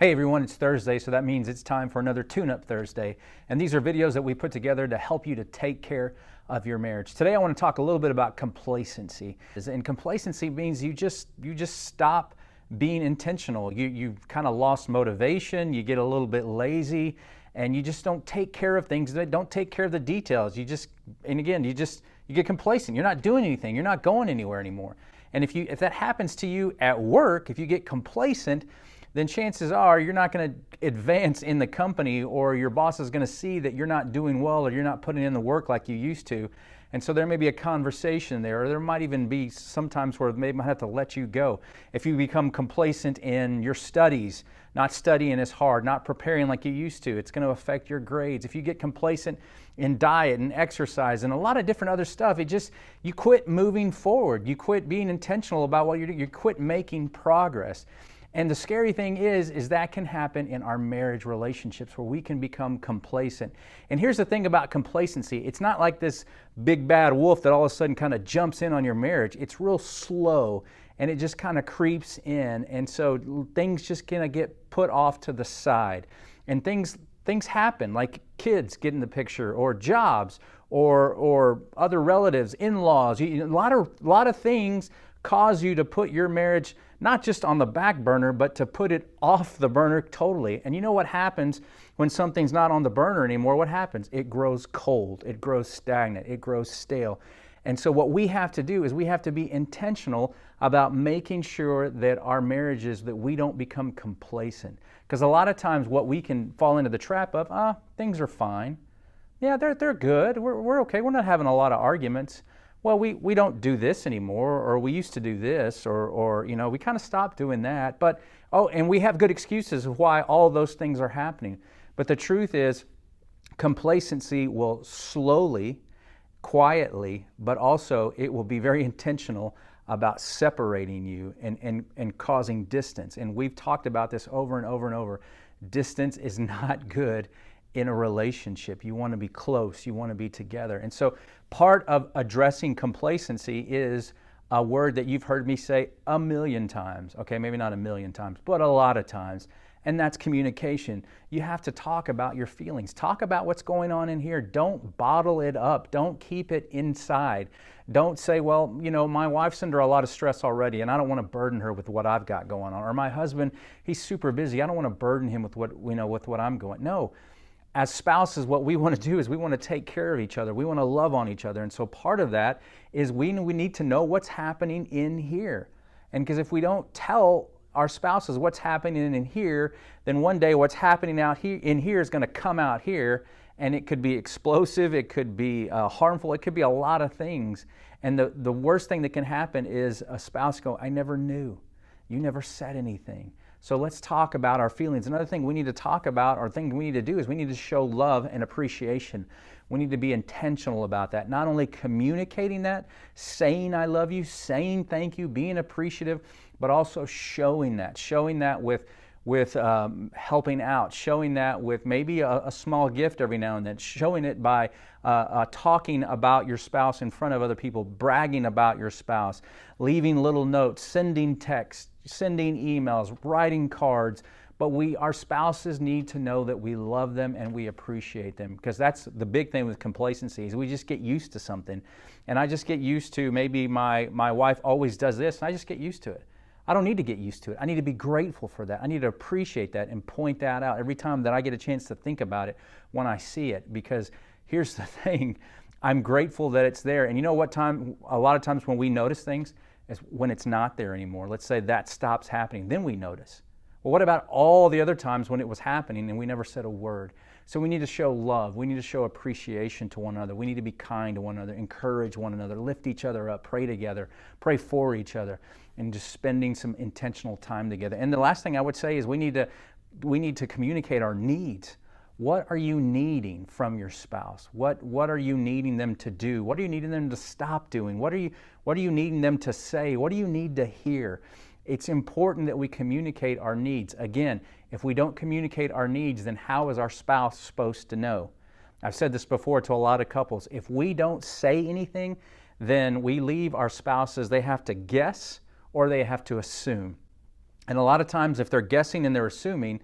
Hey everyone, it's Thursday, so that means it's time for another Tune-Up Thursday. And these are videos that we put together to help you to take care of your marriage. Today I want to talk a little bit about complacency. And complacency means you just stop being intentional. You've kind of lost motivation, you get a little bit lazy, and you just don't take care of things, don't take care of the details. You get complacent. You're not doing anything, you're not going anywhere anymore. And if that happens to you at work, if you get complacent, then chances are you're not going to advance in the company, or your boss is going to see that you're not doing well or you're not putting in the work like you used to. And so there may be a conversation there, or there might even be sometimes where they might have to let you go. If you become complacent in your studies, not studying as hard, not preparing like you used to, it's going to affect your grades. If you get complacent in diet and exercise and a lot of different other stuff, you quit moving forward. You quit being intentional about what you're doing. You quit making progress. And the scary thing is that can happen in our marriage relationships where we can become complacent. And here's the thing about complacency. It's not like this big bad wolf that all of a sudden kind of jumps in on your marriage. It's real slow and it just kind of creeps in. And so things just kind of get put off to the side. And things happen, like kids get in the picture, or jobs, or other relatives, in-laws. A lot of things cause you to put your marriage not just on the back burner, but to put it off the burner totally. And you know what happens when something's not on the burner anymore? What happens? It grows cold, it grows stagnant, it grows stale. And so what we have to do is we have to be intentional about making sure that our marriages, that we don't become complacent. Because a lot of times what we can fall into the trap of, things are fine. Yeah, they're good, we're okay, we're not having a lot of arguments. Well, we don't do this anymore, or we used to do this, or we kind of stopped doing that. But, and we have good excuses of why all those things are happening. But the truth is, complacency will slowly, quietly, but also it will be very intentional about separating you and causing distance. And we've talked about this over and over and over. Distance is not good in a relationship. You want to be close, you want to be together. And so part of addressing complacency is a word that you've heard me say a million times. Okay, maybe not a million times, but a lot of times. And that's communication. You have to talk about your feelings. Talk about what's going on in here. Don't bottle it up. Don't keep it inside. Don't say, well, my wife's under a lot of stress already and I don't want to burden her with what I've got going on. Or my husband, he's super busy. I don't want to burden him with what I'm going. No. As spouses, what we want to do is we want to take care of each other. We want to love on each other. And so part of that is we need to know what's happening in here. And because if we don't tell our spouses what's happening in here, then one day what's happening out here in here is going to come out here, and it could be explosive, it could be harmful, it could be a lot of things. And the worst thing that can happen is a spouse go, I never knew. You never said anything. So let's talk about our feelings. Another thing we need to talk about, or thing we need to do, is we need to show love and appreciation. We need to be intentional about that. Not only communicating that, saying I love you, saying thank you, being appreciative, but also showing that with helping out, showing that with maybe a small gift every now and then, showing it by talking about your spouse in front of other people, bragging about your spouse, leaving little notes, sending texts, sending emails, writing cards. But our spouses need to know that we love them and we appreciate them, because that's the big thing with complacency, is we just get used to something. And I just get used to, maybe my wife always does this, and I just get used to it. I don't need to get used to it. I need to be grateful for that. I need to appreciate that and point that out every time that I get a chance to think about it when I see it. Because here's the thing, I'm grateful that it's there. And you know what time, a lot of times when we notice things, is when it's not there anymore. Let's say that stops happening, then we notice. Well, what about all the other times when it was happening and we never said a word? So we need to show love. We need to show appreciation to one another. We need to be kind to one another, encourage one another, lift each other up, pray together, pray for each other, and just spending some intentional time together. And the last thing I would say is we need to communicate our needs. What are you needing from your spouse? What are you needing them to do? What are you needing them to stop doing? What are you needing them to say? What do you need to hear? It's important that we communicate our needs. Again, if we don't communicate our needs, then how is our spouse supposed to know? I've said this before to a lot of couples. If we don't say anything, then we leave our spouses, they have to guess or they have to assume. And a lot of times if they're guessing and they're assuming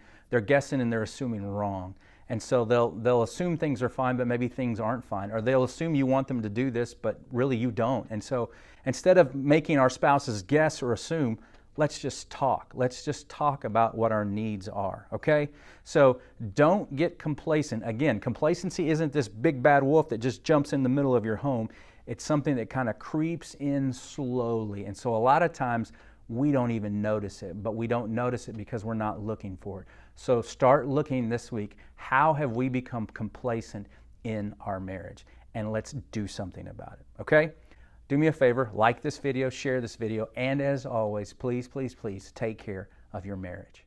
wrong. And so they'll assume things are fine, but maybe things aren't fine. Or they'll assume you want them to do this, but really you don't. And so instead of making our spouses guess or assume, let's just talk. Let's just talk about what our needs are, okay? So don't get complacent. Again, complacency isn't this big bad wolf that just jumps in the middle of your home. It's something that kind of creeps in slowly. And so a lot of times we don't even notice it, but we don't notice it because we're not looking for it. So start looking this week. How have we become complacent in our marriage? And let's do something about it, okay? Do me a favor, like this video, share this video, and as always, please, please, please take care of your marriage.